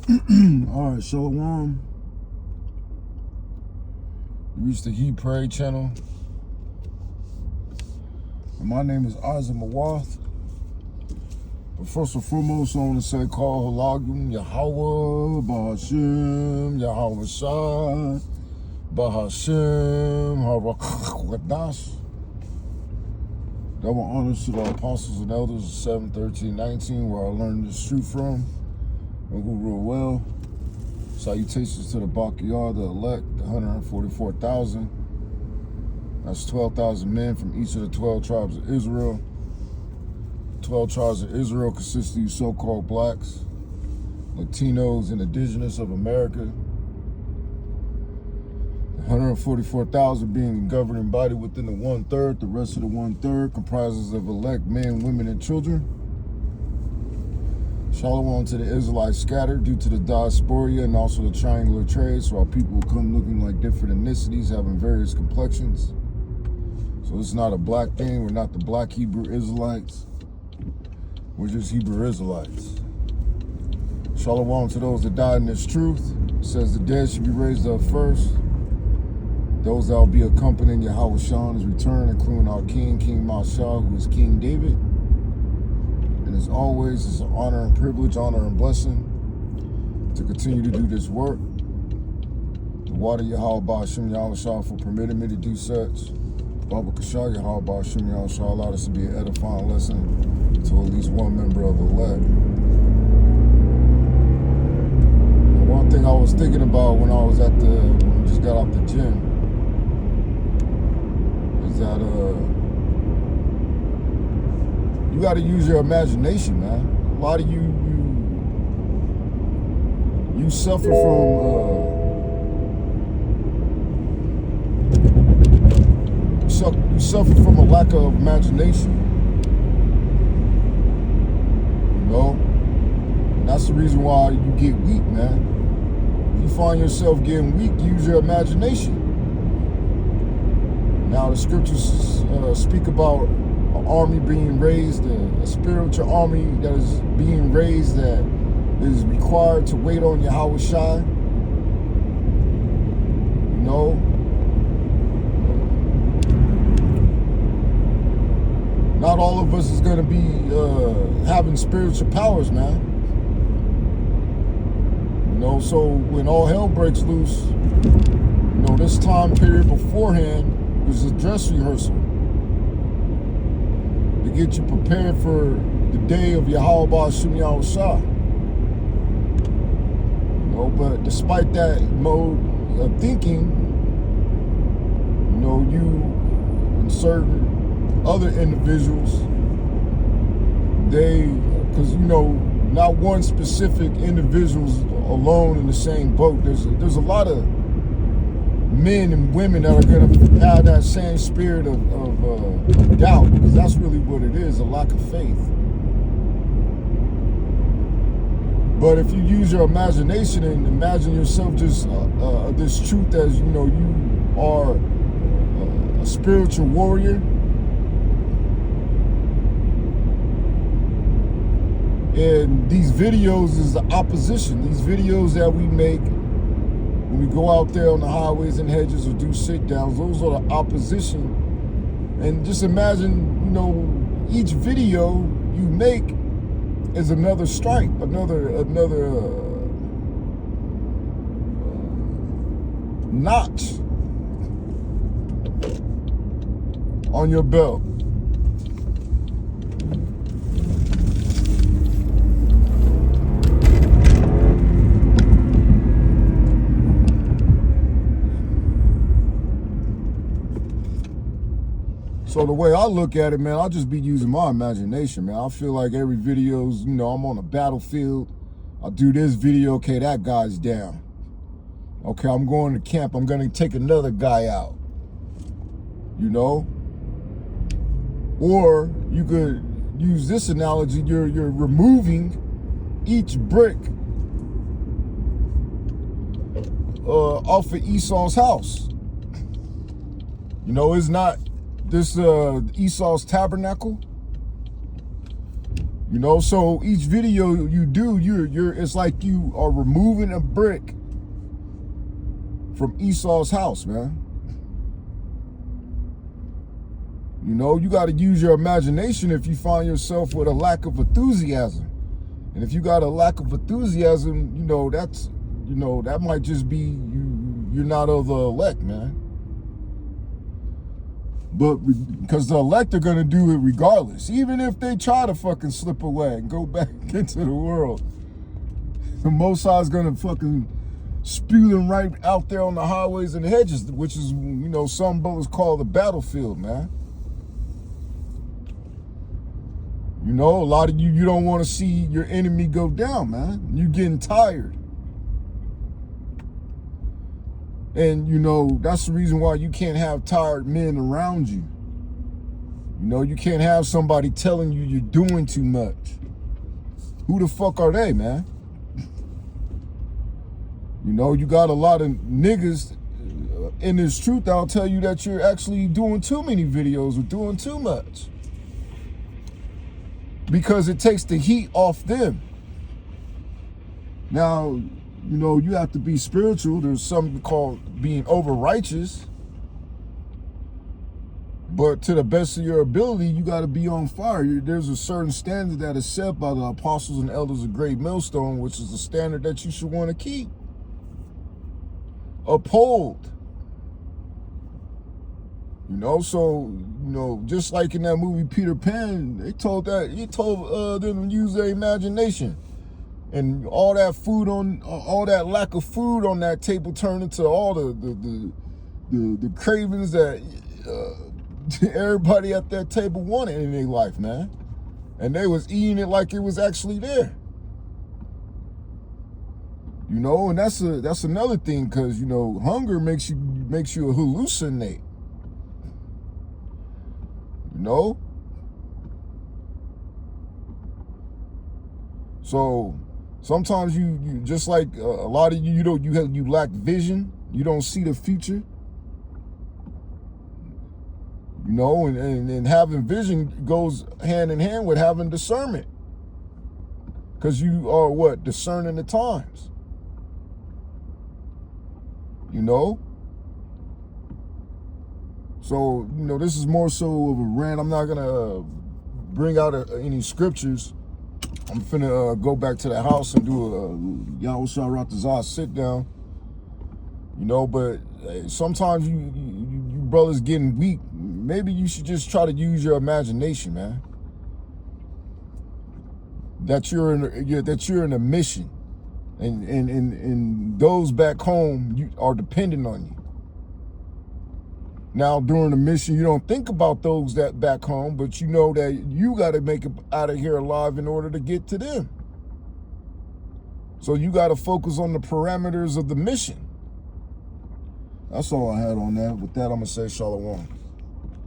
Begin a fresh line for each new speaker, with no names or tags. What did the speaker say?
All right, Shalom. You reached the He Pray channel. And my name is Isaac Mawath. But first and foremost, I want to say, call Halagim, Yahweh, Bahashim, Yahweh Shai, Bahashim, Harakadash. Double honors to the apostles and elders of 7, 13, 19, where I learned this truth from. And who real well. Salutations to the Bakiyar, the elect, the 144,000. That's 12,000 men from each of the 12 tribes of Israel. 12 tribes of Israel consist of you so-called blacks, Latinos, and indigenous of America. 144,000 being a governing body within the 1/3. The rest of the 1/3 comprises of elect men, women, and children. Shalom to the Israelites scattered due to the diaspora and also the triangular trade, so our people come looking like different ethnicities, having various complexions. So it's not a black thing. We're not the black Hebrew Israelites. We're just Hebrew Israelites. Shalom to those that died in this truth. It says the dead should be raised up first. Those that will be accompanying Yahweh Shah's return, including our King, King Mashah, who is King David. And as always, it's an honor and privilege, honor and blessing to continue to do this work. The water Yahweh Ba'ashim Yahweh Shah for permitting me to do such. Baba Kashah Yahweh Ba'ashim Yahweh Shah allowed us to be an edifying lesson to at least one member of the elect. And one thing I was thinking about when I was when I just got out the gym is that you got to use your imagination, man. A lot of you suffer from you suffer from a lack of imagination. You know, and that's the reason why you get weak, man. If you find yourself getting weak, use your imagination. Now the scriptures speak about an army being raised, a spiritual army that is being raised that is required to wait on Yahweh Shai. You know, not all of us is going to be having spiritual powers, man. You know, so when all hell breaks loose, you know, this time period beforehand was a dress rehearsal to get you prepared for the day of Yahweh Ba'ashim Yahweh Shah. You know, but despite that mode of thinking, you know, you and certain other individuals, because you know, not one specific individual's alone in the same boat. There's a lot of men and women that are going to have that same spirit of doubt, because that's really what it is, a lack of faith. But if you use your imagination and imagine yourself just this truth as, you know, you are a spiritual warrior, and these videos is the opposition. These videos that we make when we go out there on the highways and hedges or do sit-downs, those are the opposition. And just imagine, you know, each video you make is another strike, another notch on your belt. So the way I look at it, man, I'll just be using my imagination, man. I feel like every video's, you know, I'm on a battlefield. I'll do this video, okay, that guy's down. Okay, I'm going to camp, I'm gonna take another guy out. You know? Or you could use this analogy, you're removing each brick off of Esau's house. You know, it's not this Esau's tabernacle. You know, so each video you do, it's like you are removing a brick from Esau's house, man. You know, you got to use your imagination if you find yourself with a lack of enthusiasm. And if you got a lack of enthusiasm, you know, that's, you know, that might just be you're not of the elect, man. But because the elect are going to do it regardless. Even if they try to fucking slip away and go back into the world, the Most High is going to fucking spew them right out there on the highways and hedges, which is, you know, some brothers call the battlefield, man. You know, a lot of you don't want to see your enemy go down, man. You're getting tired. And, you know, that's the reason why you can't have tired men around you. You know, you can't have somebody telling you you're doing too much. Who the fuck are they, man? You know, you got a lot of niggas in this truth that'll tell you that you're actually doing too many videos or doing too much. Because it takes the heat off them. Now, you know, you have to be spiritual. There's something called being over righteous. But to the best of your ability, you got to be on fire. There's a certain standard that is set by the apostles and elders of Great Millstone, which is the standard that you should want to keep. Uphold. You know, so, you know, just like in that movie Peter Pan, he told them to use their imagination. And all that food all that lack of food on that table turned into all the cravings that everybody at that table wanted in their life, man. And they was eating it like it was actually there. You know, and that's another thing, because, you know, hunger makes you a hallucinate. You know? So sometimes you just like a lot of you lack vision. You don't see the future. You know, and having vision goes hand in hand with having discernment. Because you are what? Discerning the times. You know? So, you know, this is more so of a rant. I'm not going to bring out any scriptures. I'm finna go back to the house and do a Yahushua Ratazah sit down. You know, but sometimes you brothers getting weak. Maybe you should just try to use your imagination, man. That you're in a mission, and those back home are dependent on you. Now, during the mission, you don't think about those that back home, but you know that you got to make it out of here alive in order to get to them. So you got to focus on the parameters of the mission. That's all I had on that. With that, I'm going to say shalom.